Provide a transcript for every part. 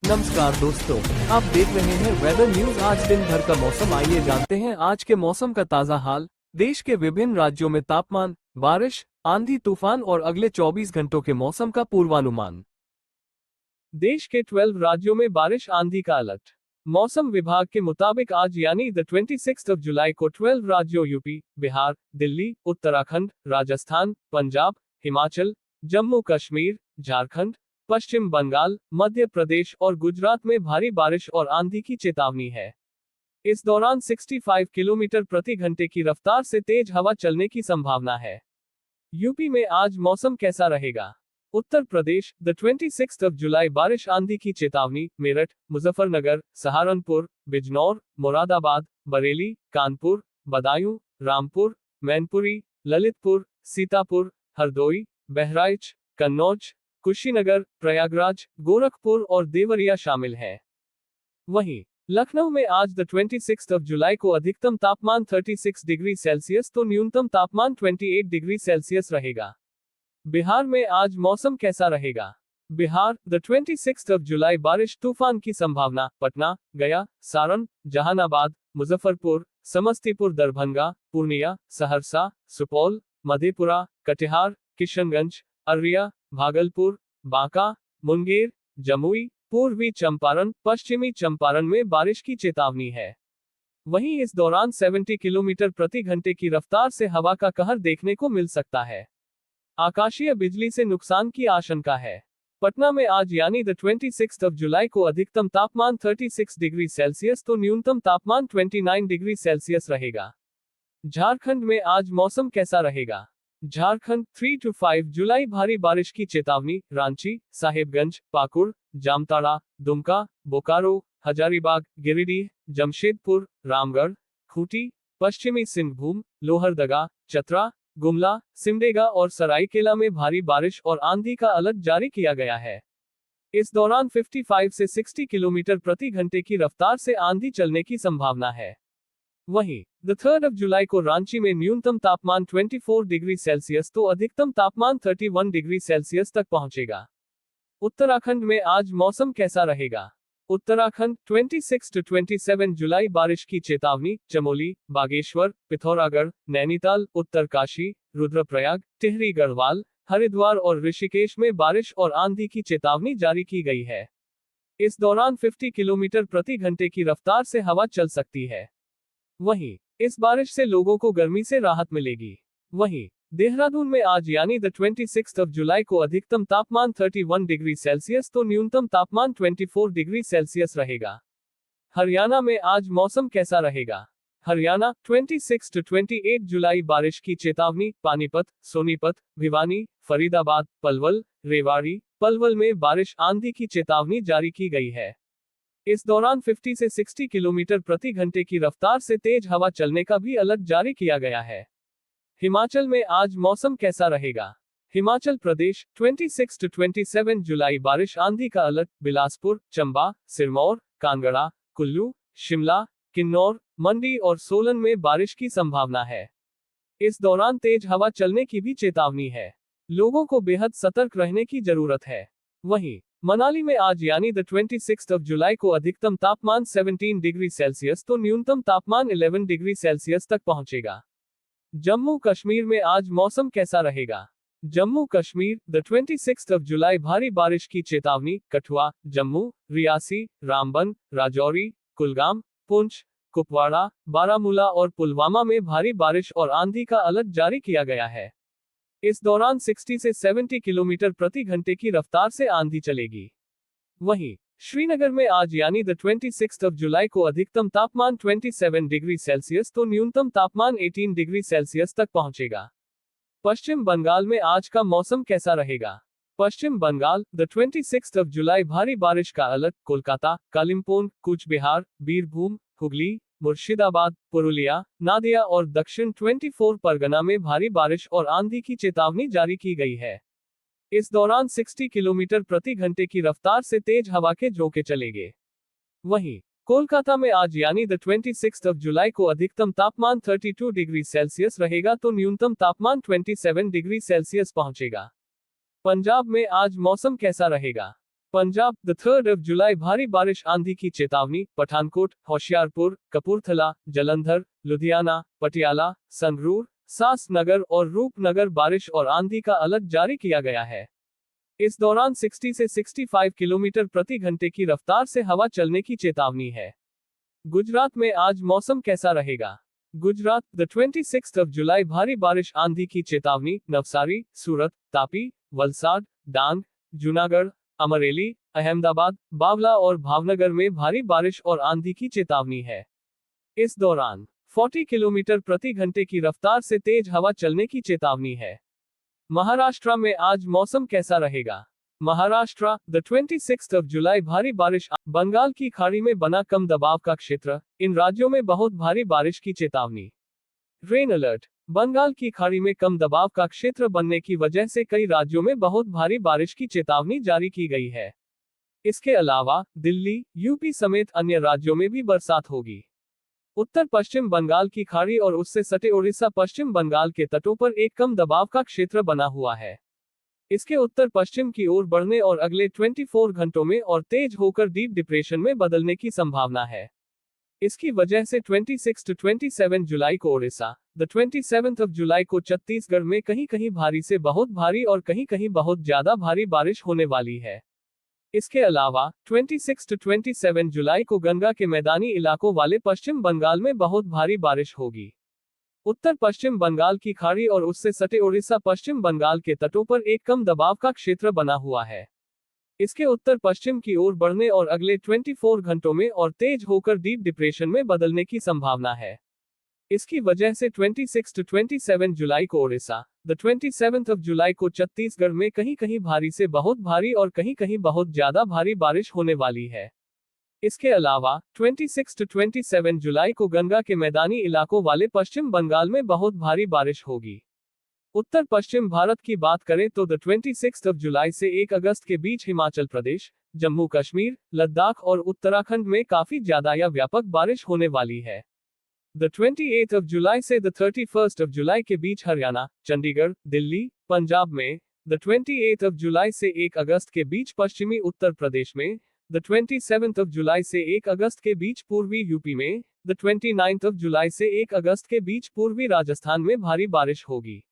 नमस्कार दोस्तों, आप देख रहे हैं वेदर न्यूज। आज दिन भर का मौसम, आइए जानते हैं आज के मौसम का ताजा हाल। देश के विभिन्न राज्यों में तापमान, बारिश, आंधी तूफान और अगले 24 घंटों के मौसम का पूर्वानुमान। देश के 12 राज्यों में बारिश आंधी का अलर्ट। मौसम विभाग के मुताबिक आज यानी 26 जुलाई को 12 राज्यों यूपी, बिहार, दिल्ली, उत्तराखंड, राजस्थान, पंजाब, हिमाचल, जम्मू कश्मीर, झारखंड, पश्चिम बंगाल, मध्य प्रदेश और गुजरात में भारी बारिश और आंधी की चेतावनी है। इस दौरान 65 किलोमीटर प्रति घंटे की रफ्तार से तेज हवा चलने की संभावना है। यूपी में आज मौसम कैसा रहेगा? उत्तर प्रदेश 26 जुलाई बारिश आंधी की चेतावनी। मेरठ, मुजफ्फरनगर, सहारनपुर, बिजनौर, मुरादाबाद, बरेली, कानपुर, बदायूं, रामपुर, मैनपुरी, ललितपुर, सीतापुर, हरदोई, बहराइच, कन्नौज, कुशीनगर, प्रयागराज, गोरखपुर और देवरिया शामिल हैं। वहीं लखनऊ में आज 26 जुलाई को अधिकतम तापमान 36 डिग्री सेल्सियस तो न्यूनतम तापमान 28 डिग्री सेल्सियस रहेगा। बिहार में आज मौसम कैसा रहेगा? बिहार 26 जुलाई बारिश तूफान की संभावना। पटना, गया, सारण, जहानाबाद, मुजफ्फरपुर, समस्तीपुर, दरभंगा, पूर्णिया, सहरसा, सुपौल, मधेपुरा, कटिहार, किशनगंज, अररिया, भागलपुर, बांका, मुंगेर, जमुई, पूर्वी चंपारण, पश्चिमी चंपारण में बारिश की चेतावनी है। वहीं इस दौरान 70 किलोमीटर प्रति घंटे की रफ्तार से हवा का कहर देखने को मिल सकता है। आकाशीय बिजली से नुकसान की आशंका है। पटना में आज यानी 26 जुलाई को अधिकतम तापमान 36 डिग्री सेल्सियस तो न्यूनतम तापमान 29 डिग्री सेल्सियस रहेगा। झारखंड में आज मौसम कैसा रहेगा? झारखंड 3 to 5 जुलाई भारी बारिश की चेतावनी। रांची, साहेबगंज, पाकुड़, जामताड़ा, दुमका, बोकारो, हजारीबाग, गिरिडीह, जमशेदपुर, रामगढ़, खूंटी, पश्चिमी सिंहभूम, लोहरदगा, चतरा, गुमला, सिमडेगा और सरायकेला में भारी बारिश और आंधी का अलर्ट जारी किया गया है। इस दौरान 55 से 60 किलोमीटर प्रति घंटे की रफ्तार से आंधी चलने की संभावना है। वहीं 3 जुलाई को रांची में न्यूनतम तापमान 24 डिग्री सेल्सियस तो अधिकतम तापमान 31 डिग्री सेल्सियस तक पहुंचेगा। उत्तराखंड में आज मौसम कैसा रहेगा? उत्तराखंड 26 to 27 जुलाई बारिश की चेतावनी। चमोली, बागेश्वर, पिथौरागढ़, नैनीताल, उत्तरकाशी, रुद्रप्रयाग, टिहरी गढ़वाल, हरिद्वार और ऋषिकेश में बारिश और आंधी की चेतावनी जारी की गई है। इस दौरान 50 किलोमीटर प्रति घंटे की रफ्तार से हवा चल सकती है। वहीं इस बारिश से लोगों को गर्मी से राहत मिलेगी। वहीं देहरादून में आज यानी 26 जुलाई को अधिकतम तापमान 31 डिग्री सेल्सियस तो न्यूनतम तापमान 24 डिग्री सेल्सियस रहेगा। हरियाणा में आज मौसम कैसा रहेगा? हरियाणा 26 to 28 जुलाई बारिश की चेतावनी। पानीपत, सोनीपत, भिवानी, फरीदाबाद, पलवल, रेवाड़ी, पलवल में बारिश आंधी की चेतावनी जारी की गई है। इस दौरान 50 से 60 किलोमीटर प्रति घंटे की रफ्तार से तेज हवा चलने का भी अलर्ट जारी किया गया है। हिमाचल में आज मौसम कैसा रहेगा? हिमाचल प्रदेश 26 to 27 जुलाई बारिश आंधी का अलर्ट। बिलासपुर, चंबा, सिरमौर, कांगड़ा, कुल्लू, शिमला, किन्नौर, मंडी और सोलन में बारिश की संभावना है। इस दौरान तेज हवा चलने की भी चेतावनी है। लोगों को बेहद सतर्क रहने की जरूरत है। वहीं मनाली में आज यानी 26 जुलाई को अधिकतम तापमान 17 डिग्री सेल्सियस तो न्यूनतम तापमान 11 डिग्री सेल्सियस तक पहुंचेगा। जम्मू कश्मीर में आज मौसम कैसा रहेगा? जम्मू कश्मीर 26 जुलाई भारी बारिश की चेतावनी। कठुआ, जम्मू, रियासी, रामबन, राजौरी, कुलगाम, पुंछ, कुपवाड़ा, बारामूला और पुलवामा में भारी बारिश और आंधी का अलर्ट जारी किया गया है। इस दौरान 60 से 70 किलोमीटर प्रति घंटे की रफ्तार से आंधी चलेगी। वहीं श्रीनगर में आज यानी 26 जुलाई को अधिकतम तापमान 27 डिग्री सेल्सियस तो न्यूनतम तापमान 18 डिग्री सेल्सियस तक पहुंचेगा। पश्चिम बंगाल में आज का मौसम कैसा रहेगा? पश्चिम बंगाल 26 जुलाई भारी बारिश का अलर्ट। कोलकाता, कालिम्पोंग, कूच बिहार, बीरभूम, हुगली, मुर्शिदाबाद, पुरुलिया, नादिया और दक्षिण 24 परगना में भारी बारिश और आंधी की चेतावनी जारी की गई है। इस दौरान 60 किलोमीटर प्रति घंटे की रफ्तार से तेज हवा के झोंके चलेंगे। वहीं कोलकाता में आज यानी 26 जुलाई को अधिकतम तापमान 32 डिग्री सेल्सियस रहेगा तो न्यूनतम तापमान 27 डिग्री सेल्सियस पहुंचेगा। पंजाब में आज मौसम कैसा रहेगा? पंजाब द 3rd of जुलाई भारी बारिश आंधी की चेतावनी, पठानकोट, होशियारपुर, कपूरथला, जलंधर, लुधियाना, पटियाला, संगरूर, सास नगर और रूपनगर बारिश और आंधी का अलर्ट जारी किया गया है। इस दौरान 60 से 65 किलोमीटर प्रति घंटे की रफ्तार से हवा चलने की चेतावनी है। गुजरात में आज मौसम कैसा रहेगा? गुजरात द 26th of जुलाई भारी बारिश आंधी की चेतावनी, नवसारी, सूरत, तापी, वलसाड, डांग, जूनागढ़, अमरेली, अहमदाबाद, बावला और भावनगर में भारी बारिश और आंधी की चेतावनी है। इस दौरान 40 किलोमीटर प्रति घंटे की रफ्तार से तेज हवा चलने की चेतावनी है। महाराष्ट्र में आज मौसम कैसा रहेगा? महाराष्ट्र द 26th of जुलाई भारी बारिश, बंगाल की खाड़ी में बना कम दबाव का क्षेत्र, इन राज्यों में बहुत भारी बारिश की चेतावनी। रेन अलर्ट, बंगाल की खाड़ी में कम दबाव का क्षेत्र बनने की वजह से कई राज्यों में बहुत भारी बारिश की चेतावनी जारी की गई है। इसके अलावा दिल्ली, यूपी समेत अन्य राज्यों में भी बरसात होगी। उत्तर पश्चिम बंगाल की खाड़ी और उससे सटे उड़ीसा पश्चिम बंगाल के तटों पर एक कम दबाव का क्षेत्र बना हुआ है। इसके उत्तर पश्चिम की ओर बढ़ने और अगले 24 घंटों में और तेज होकर डीप डिप्रेशन में बदलने की संभावना है। इसकी वजह से 26 to 27 जुलाई को ओडिशा, द 27th of जुलाई को छत्तीसगढ़ में कहीं कहीं भारी से बहुत भारी और कहीं कहीं बहुत ज्यादा भारी बारिश होने वाली है। इसके अलावा 26 to 27 जुलाई को गंगा के मैदानी इलाकों वाले पश्चिम बंगाल में बहुत भारी बारिश होगी। उत्तर पश्चिम बंगाल की खाड़ी और उससे सटे उड़ीसा पश्चिम बंगाल के तटों पर एक कम दबाव का क्षेत्र बना हुआ है। इसके उत्तर पश्चिम की ओर बढ़ने और अगले 24 घंटों में और तेज होकर डीप डिप्रेशन में बदलने की संभावना है। इसकी वजह से 26 to 27 जुलाई को ओडिशा, द 27th of जुलाई को छत्तीसगढ़ में कहीं कहीं भारी से बहुत भारी और कहीं कहीं बहुत ज्यादा भारी बारिश होने वाली है। इसके अलावा 26 to 27 जुलाई को गंगा के मैदानी इलाकों वाले पश्चिम बंगाल में बहुत भारी बारिश होगी। उत्तर पश्चिम भारत की बात करें तो द 26th of जुलाई से 1 अगस्त के बीच हिमाचल प्रदेश, जम्मू कश्मीर, लद्दाख और उत्तराखंड में काफी ज्यादा या व्यापक बारिश होने वाली है। द 28th of जुलाई से द 31st of जुलाई के बीच हरियाणा, चंडीगढ़, दिल्ली, पंजाब में, द 28th of जुलाई से 1 अगस्त के बीच पश्चिमी उत्तर प्रदेश में, द 27th of जुलाई से 1 अगस्त के बीच पूर्वी यूपी में, द 29th of जुलाई से 1 अगस्त के बीच पूर्वी राजस्थान में भारी बारिश होगी।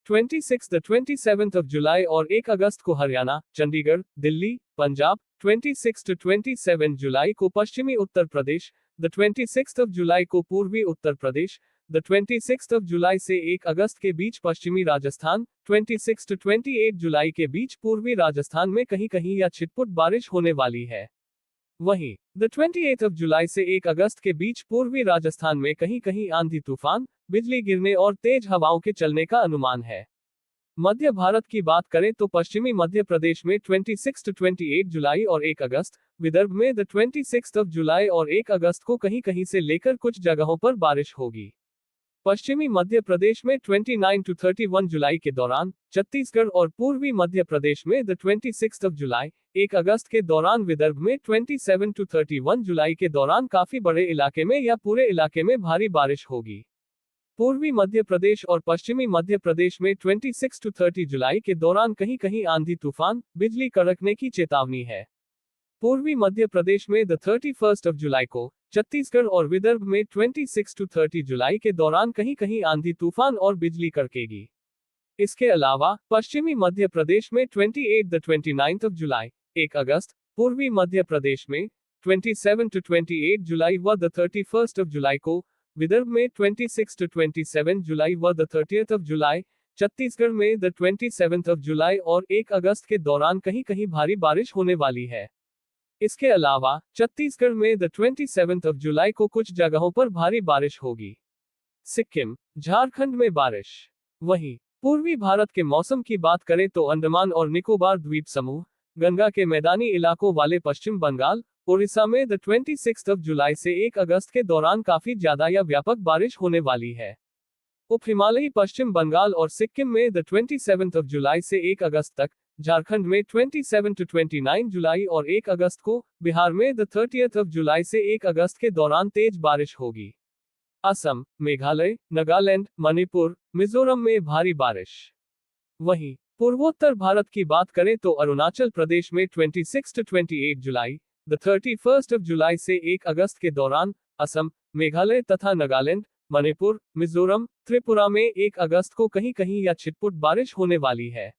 26 द 27th of जुलाई और 1 अगस्त को हरियाणा, चंडीगढ़, दिल्ली, पंजाब, 26 to 27 जुलाई को पश्चिमी Uttar Pradesh, the 26th of जुलाई को पूर्वी Uttar Pradesh, the 26th of जुलाई से 1 अगस्त के बीच पश्चिमी राजस्थान, 26 to 28 जुलाई के बीच पूर्वी राजस्थान में कहीं कहीं या छिटपुट बारिश होने वाली है। वहीं द 28th of जुलाई से 1 अगस्त के बीच पूर्वी राजस्थान में कहीं कहीं आंधी तूफान, बिजली गिरने और तेज हवाओं के चलने का अनुमान है। मध्य भारत की बात करें तो पश्चिमी मध्य प्रदेश में 26 to 28 जुलाई और 1 अगस्त, विदर्भ में द 26th of जुलाई और 1 अगस्त को कहीं कहीं से लेकर कुछ जगहों पर बारिश होगी। पश्चिमी मध्य प्रदेश में 29 to 31 जुलाई के दौरान, छत्तीसगढ़ और पूर्वी मध्य प्रदेश में द 26th of जुलाई, 1 अगस्त के दौरान विदर्भ में 27 to 31 जुलाई के दौरान काफी बड़े इलाके में या पूरे इलाके में भारी बारिश होगी। पूर्वी मध्य प्रदेश और पश्चिमी मध्य प्रदेश में 26 to 30 जुलाई के दौरान कहीं कहीं आंधी तूफान, बिजली कड़कने की चेतावनी है। पूर्वी मध्य प्रदेश में द 31st of जुलाई को, छत्तीसगढ़ और विदर्भ में 26 to 30 जुलाई के दौरान कहीं कहीं आंधी तूफान और बिजली कड़केगी। इसके अलावा पश्चिमी मध्य प्रदेश में 28 द 29th of जुलाई, 1 अगस्त, पूर्वी मध्य प्रदेश में 27 to 28 जुलाई व द 31st of जुलाई को, विदर्भ में 26 to 27 जुलाई व द 30th of जुलाई, छत्तीसगढ़ में द 27th of जुलाई और 1 अगस्त के दौरान कहीं कहीं भारी बारिश होने वाली है। इसके अलावा छत्तीसगढ़ में द 27th of जुलाई को कुछ जगहों पर भारी बारिश होगी। सिक्किम, झारखंड में बारिश। वहीं पूर्वी भारत के मौसम की बात करें तो अंडमान और निकोबार द्वीप समूह, गंगा के मैदानी इलाकों वाले पश्चिम बंगाल, ओडिशा में द 26th of जुलाई से 1 अगस्त के दौरान काफी ज्यादा या व्यापक बारिश होने वाली है। उप हिमालयी पश्चिम बंगाल और सिक्किम में द 27th of जुलाई से 1 अगस्त तक, झारखंड में 27 to 29 जुलाई और 1 अगस्त को, बिहार में द 30th of जुलाई से 1 अगस्त के दौरान तेज बारिश होगी। असम, मेघालय, नागालैंड, मणिपुर, मिजोरम में भारी बारिश। वहीं पूर्वोत्तर भारत की बात करें तो अरुणाचल प्रदेश में 26 to 28 जुलाई, 31 जुलाई से 1 अगस्त के दौरान, असम, मेघालय तथा नागालैंड, मणिपुर, मिजोरम, त्रिपुरा में 1 अगस्त को कहीं कहीं या छिटपुट बारिश होने वाली है।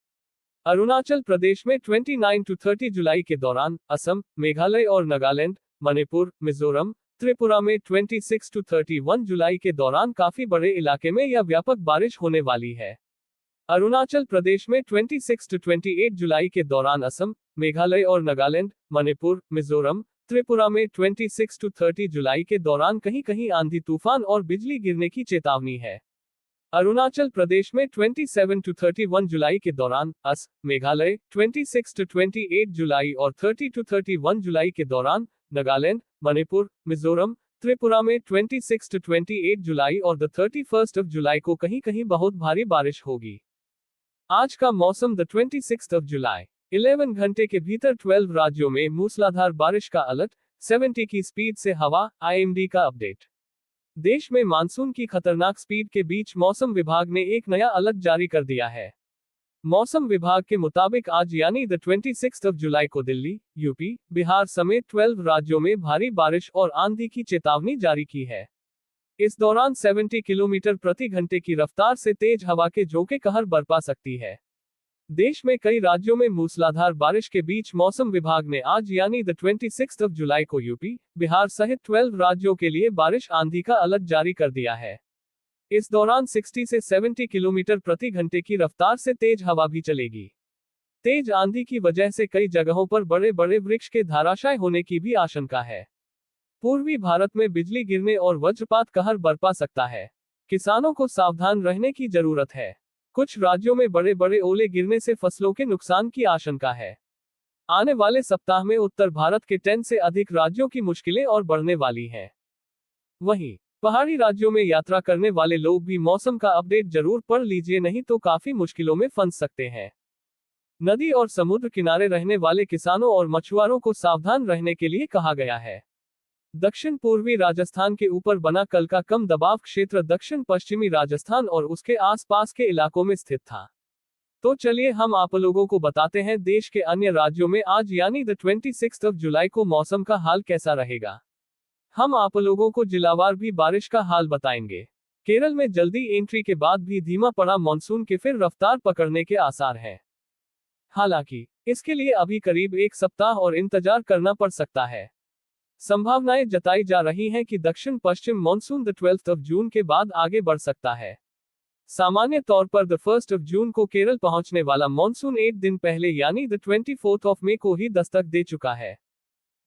अरुणाचल प्रदेश में 29 to 30 जुलाई के दौरान, असम, मेघालय और नागालैंड, मणिपुर, मिजोरम, त्रिपुरा में 26 to 31 जुलाई के दौरान काफी बड़े इलाके में या व्यापक बारिश होने वाली है। अरुणाचल प्रदेश में 26 to 28 जुलाई के दौरान असम, मेघालय और नागालैंड, मणिपुर, मिजोरम, त्रिपुरा में 26 to 30 जुलाई के दौरान कहीं कहीं आंधी तूफान और बिजली गिरने की चेतावनी है। अरुणाचल प्रदेश में 27 to 31 जुलाई के दौरान, मेघालय, 26 to 28 जुलाई और 30 to 31 जुलाई के दौरान, नागालैंड, मणिपुर, मिजोरम, त्रिपुरा में 26 to 28 जुलाई और 31 जुलाई को कहीं कहीं बहुत भारी बारिश होगी। आज का मौसम 26 जुलाई, 11 घंटे के भीतर 12 राज्यों में मूसलाधार बारिश का अलर्ट, 70 की स्पीड से हवा, IMD का अपडेट। देश में मानसून की खतरनाक स्पीड के बीच मौसम विभाग ने एक नया अलर्ट जारी कर दिया है। मौसम विभाग के मुताबिक आज यानी 26 जुलाई को दिल्ली, यूपी, बिहार समेत 12 राज्यों में भारी बारिश और आंधी की चेतावनी जारी की है। इस दौरान 70 किलोमीटर प्रति घंटे की रफ्तार से तेज हवा के झोंके कहर बरपा सकती है। देश में कई राज्यों में मूसलाधार बारिश के बीच मौसम विभाग ने आज यानी 26 जुलाई को यूपी, बिहार सहित 12 राज्यों के लिए बारिश आंधी का अलर्ट जारी कर दिया है। इस दौरान 60 से 70 किलोमीटर प्रति घंटे की रफ्तार से तेज हवा भी चलेगी। तेज आंधी की वजह से कई जगहों पर बड़े बड़े वृक्ष के धराशायी होने की भी आशंका है। पूर्वी भारत में बिजली गिरने और वज्रपात कहर बरपा सकता है। किसानों को सावधान रहने की जरूरत है। कुछ राज्यों में बड़े बड़े ओले गिरने से फसलों के नुकसान की आशंका है। आने वाले सप्ताह में उत्तर भारत के 10 से अधिक राज्यों की मुश्किलें और बढ़ने वाली हैं। वहीं पहाड़ी राज्यों में यात्रा करने वाले लोग भी मौसम का अपडेट जरूर पढ़ लीजिए, नहीं तो काफी मुश्किलों में फंस सकते हैं। नदी और समुद्र किनारे रहने वाले किसानों और मछुआरों को सावधान रहने के लिए कहा गया है। दक्षिण पूर्वी राजस्थान के ऊपर बना कल का कम दबाव क्षेत्र दक्षिण पश्चिमी राजस्थान और उसके आसपास के इलाकों में स्थित था। तो चलिए हम आप लोगों को बताते हैं देश के अन्य राज्यों में आज यानी 26 जुलाई को मौसम का हाल कैसा रहेगा। हम आप लोगों को जिलावार भी बारिश का हाल बताएंगे। केरल में जल्दी एंट्री के बाद भी धीमा पड़ा मॉनसून के फिर रफ्तार पकड़ने के आसार हैं। हालांकि इसके लिए अभी करीब 1 सप्ताह और इंतजार करना पड़ सकता है। संभावनाएं जताई जा रही हैं कि दक्षिण पश्चिम मॉनसून 12 जून के बाद आगे बढ़ सकता है। सामान्य तौर पर 1 जून को केरल पहुंचने वाला मॉनसून 1 दिन पहले यानी 24 मई को ही दस्तक दे चुका है।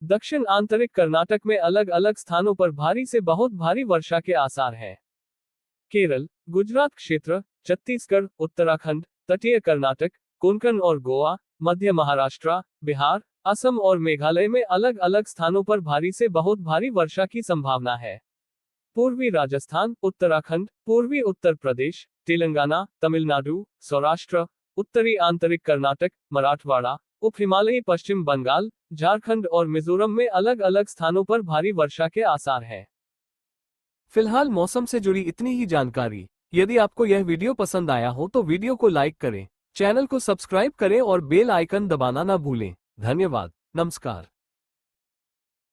दक्षिण आंतरिक कर्नाटक में अलग अलग स्थानों पर भारी से बहुत भारी वर्षा के आसार हैं। केरल, गुजरात क्षेत्र, छत्तीसगढ़, उत्तराखंड, तटीय कर्नाटक, कोंकण और गोवा, मध्य महाराष्ट्र, बिहार, असम और मेघालय में अलग अलग स्थानों पर भारी से बहुत भारी वर्षा की संभावना है। पूर्वी राजस्थान, उत्तराखंड, पूर्वी उत्तर प्रदेश, तेलंगाना, तमिलनाडु, सौराष्ट्र, उत्तरी आंतरिक कर्नाटक, मराठवाड़ा, उप हिमालयी पश्चिम बंगाल, झारखंड और मिजोरम में अलग अलग स्थानों पर भारी वर्षा के आसार हैं। फिलहाल मौसम से जुड़ी इतनी ही जानकारी। यदि आपको यह वीडियो पसंद आया हो तो वीडियो को लाइक करें, चैनल को सब्सक्राइब करें और बेल आइकन दबाना ना भूलें। धन्यवाद। नमस्कार।